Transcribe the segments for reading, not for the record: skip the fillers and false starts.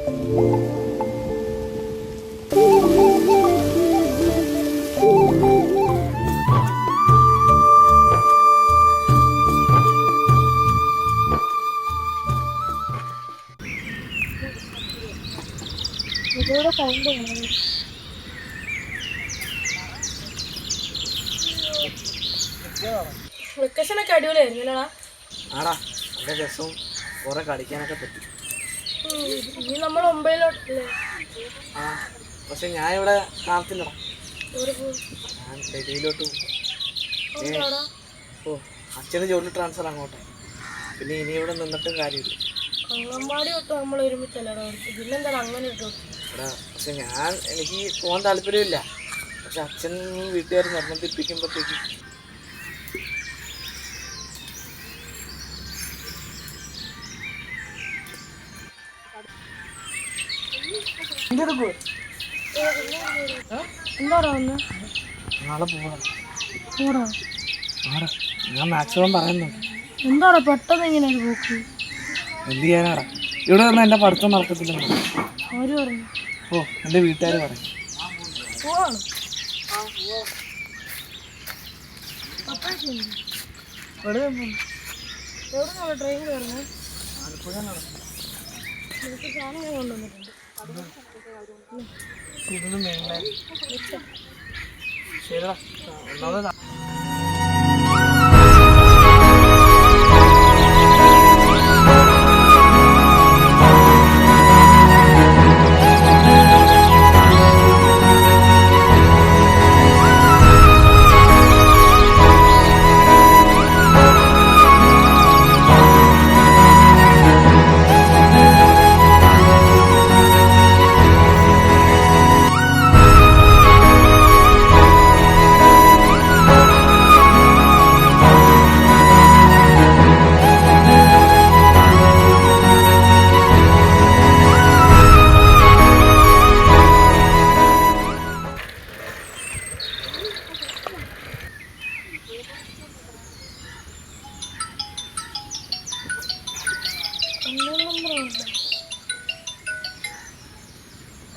ഇതോടെ സൗണ്ട് വെക്കേഷനൊക്കെ അടിപൊളിയായിരുന്നല്ലടാ. ആടാ നല്ല രസവും കുറെ കളിക്കാനൊക്കെ പറ്റി. ഇനി നമ്മൾ ഒമ്പതിലോട്ടല്ലേ? ആ പക്ഷെ ഞാൻ ഇവിടെ കാണത്തില്ലടാ. എവിടെ പോകും? ഞാൻ ഡൽഹിയിലോട്ട് പോകും. എന്താടാ? ഓ അച്ഛന് ജോലി ട്രാൻസ്ഫർ അങ്ങോട്ടെ. പിന്നെ ഇനി ഇവിടെ നിന്നിട്ടും കാര്യമില്ല. അംഗൻവാടി തൊട്ട് നമ്മൾ ഒരുമിച്ചല്ലടാ. പിന്നെന്താടാ അങ്ങനെ ഇട്ടോ? എടാ പക്ഷെ എനിക്ക് പോകാൻ താല്പര്യമില്ല. പക്ഷെ അച്ഛൻ വീട്ടുകാർ നിർബന്ധിപ്പിക്കുമ്പോഴത്തേക്ക് എന്താടാ വന്ന്? നാളെ പോകണം. പോടാ. ആടാ ഞാൻ മാക്സിമം പറയുന്നുണ്ട്. എന്താടാ പെട്ടെന്ന് ഇങ്ങനെ ഒരു പോക്ക്? എന്ത് ചെയ്യാനാടാ, ഇവിടെ വന്നാൽ എൻ്റെ പഠിത്തം നടക്കത്തില്ലെന്ന്. ആര് പറഞ്ഞു? ഓ എൻ്റെ വീട്ടുകാർ പറയും. പോവാണ്. എവിടെ ട്രെയിൻ കയറുന്നത്? സാധനം ഞാൻ കൊണ്ടുവന്നിട്ടുണ്ട്. ശരിടാ ഒന്നാമത്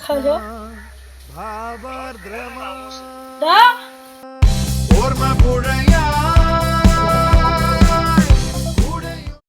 ഹലോ.